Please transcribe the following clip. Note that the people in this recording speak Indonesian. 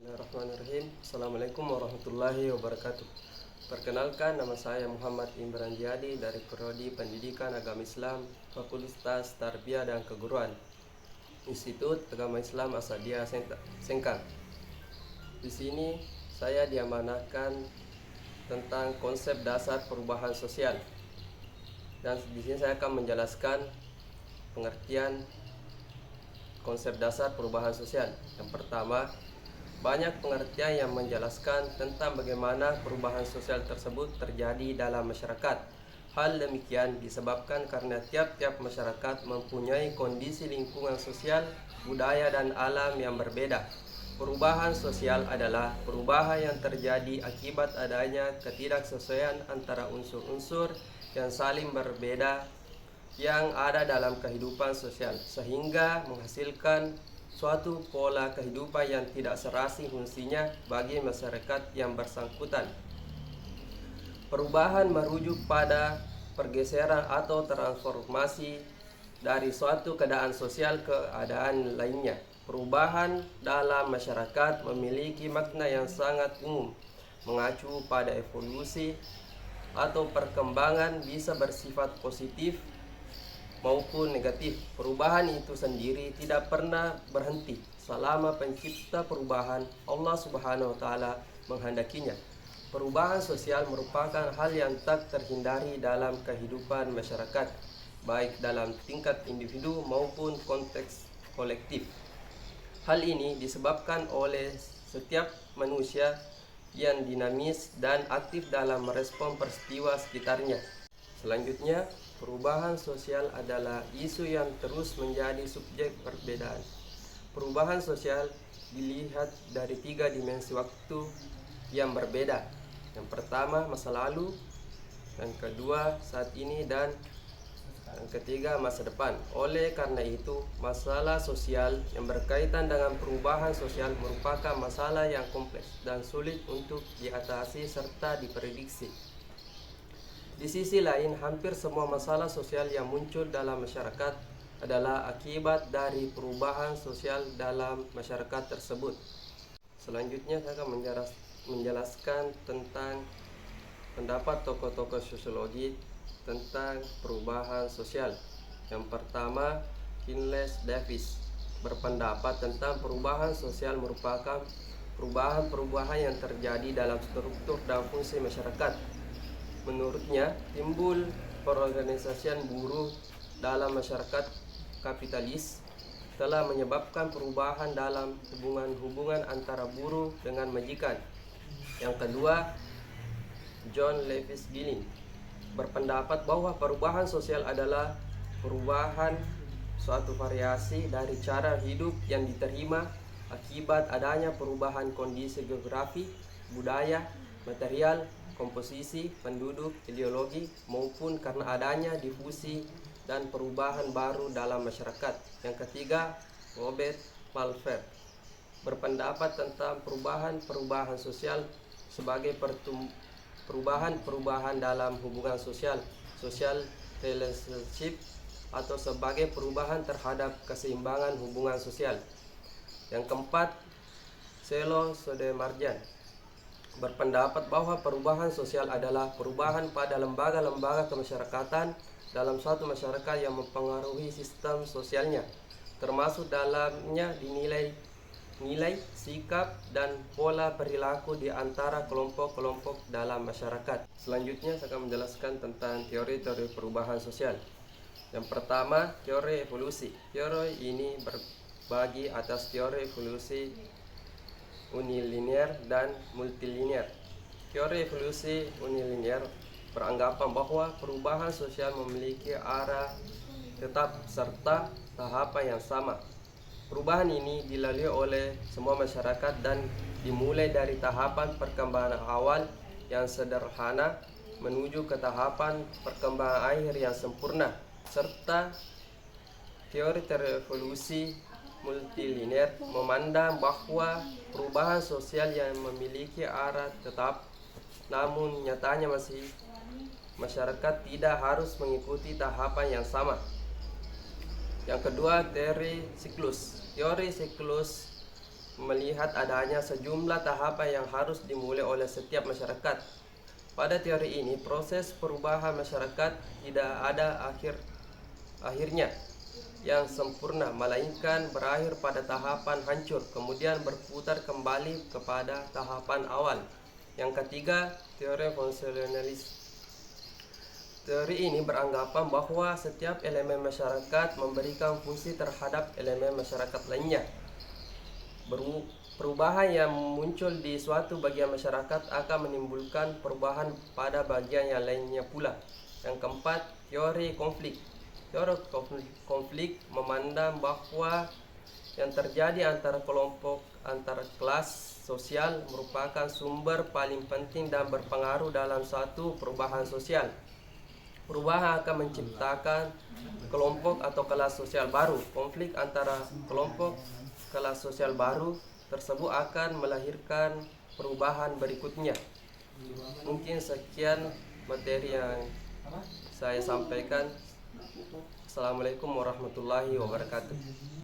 Bismillahirrahmanirrahim. Assalamualaikum warahmatullahi wabarakatuh. Perkenalkan, nama saya Muhammad Imran Jiyadi dari Prodi Pendidikan Agama Islam, Fakultas Tarbiyah dan Keguruan, Institut Agama Islam Asadiah Sengkang. Di sini saya diamanahkan tentang konsep dasar perubahan sosial. Dan di sini saya akan menjelaskan pengertian konsep dasar perubahan sosial. Yang pertama, banyak pengertian yang menjelaskan tentang bagaimana perubahan sosial tersebut terjadi dalam masyarakat. Hal demikian disebabkan karena tiap-tiap masyarakat mempunyai kondisi lingkungan sosial, budaya, dan alam yang berbeda. Perubahan sosial adalah perubahan yang terjadi akibat adanya ketidaksesuaian antara unsur-unsur yang saling berbeda yang ada dalam kehidupan sosial, sehingga menghasilkan suatu pola kehidupan yang tidak serasi fungsinya bagi masyarakat yang bersangkutan. Perubahan merujuk pada pergeseran atau transformasi dari suatu keadaan sosial ke keadaan lainnya. Perubahan dalam masyarakat memiliki makna yang sangat umum, mengacu pada evolusi atau perkembangan, bisa bersifat positif maupun negatif. Perubahan itu sendiri tidak pernah berhenti selama pencipta perubahan, Allah Subhanahu wa taala, menghendakinya. Perubahan sosial merupakan hal yang tak terhindari dalam kehidupan masyarakat, baik dalam tingkat individu maupun konteks kolektif. Hal ini disebabkan oleh setiap manusia yang dinamis dan aktif dalam merespon peristiwa sekitarnya. Selanjutnya, perubahan sosial adalah isu yang terus menjadi subjek perbedaan. Perubahan sosial dilihat dari 3 dimensi waktu yang berbeda. Yang pertama, masa lalu, yang kedua, saat ini, dan yang ketiga, masa depan. Oleh karena itu, masalah sosial yang berkaitan dengan perubahan sosial merupakan masalah yang kompleks dan sulit untuk diatasi serta diprediksi. Di sisi lain, hampir semua masalah sosial yang muncul dalam masyarakat adalah akibat dari perubahan sosial dalam masyarakat tersebut. Selanjutnya, saya akan menjelaskan tentang pendapat tokoh-tokoh sosiologi tentang perubahan sosial. Yang pertama, Kingsley Davis berpendapat tentang perubahan sosial merupakan perubahan-perubahan yang terjadi dalam struktur dan fungsi masyarakat. Menurutnya, timbul perorganisasian buruh dalam masyarakat kapitalis telah menyebabkan perubahan dalam hubungan antara buruh dengan majikan. Yang kedua, John Lewis Gilling berpendapat bahwa perubahan sosial adalah perubahan suatu variasi dari cara hidup yang diterima akibat adanya perubahan kondisi geografi, budaya, material, komposisi penduduk, ideologi, maupun karena adanya difusi dan perubahan baru dalam masyarakat. Yang ketiga, Robert Malthus berpendapat tentang perubahan sosial sebagai perubahan dalam hubungan sosial, social relationship, atau sebagai perubahan terhadap keseimbangan hubungan sosial. Yang keempat, Selo Sodemarjan berpendapat bahwa perubahan sosial adalah perubahan pada lembaga-lembaga kemasyarakatan dalam suatu masyarakat yang mempengaruhi sistem sosialnya, termasuk dalamnya dinilai sikap dan pola perilaku di antara kelompok-kelompok dalam masyarakat. Selanjutnya, saya akan menjelaskan tentang teori-teori perubahan sosial. Yang pertama, teori evolusi. Teori ini berbagi atas teori evolusi unilinear dan multilinear. Teori evolusi unilinear beranggapan bahwa perubahan sosial memiliki arah tetap serta tahapan yang sama. Perubahan ini dilalui oleh semua masyarakat dan dimulai dari tahapan perkembangan awal yang sederhana menuju ke tahapan perkembangan akhir yang sempurna. Serta teori evolusi multilinear memandang bahwa perubahan sosial yang memiliki arah tetap, namun nyatanya masyarakat tidak harus mengikuti tahapan yang sama. Yang kedua, teori siklus. Teori siklus melihat adanya sejumlah tahapan yang harus dimulai oleh setiap masyarakat. Pada teori ini, proses perubahan masyarakat tidak ada akhirnya yang sempurna, melainkan berakhir pada tahapan hancur, kemudian berputar kembali kepada tahapan awal. Yang ketiga, teori fungsionalis. Teori ini beranggapan bahwa setiap elemen masyarakat memberikan fungsi terhadap elemen masyarakat lainnya. Perubahan yang muncul di suatu bagian masyarakat akan menimbulkan perubahan pada bagian yang lainnya pula. Yang keempat, teori konflik. Teori konflik memandang bahwa yang terjadi antara kelompok antar kelas sosial merupakan sumber paling penting dan berpengaruh dalam suatu perubahan sosial. Perubahan akan menciptakan kelompok atau kelas sosial baru. Konflik antara kelompok kelas sosial baru tersebut akan melahirkan perubahan berikutnya. Mungkin sekian materi yang saya sampaikan. Assalamualaikum warahmatullahi wabarakatuh.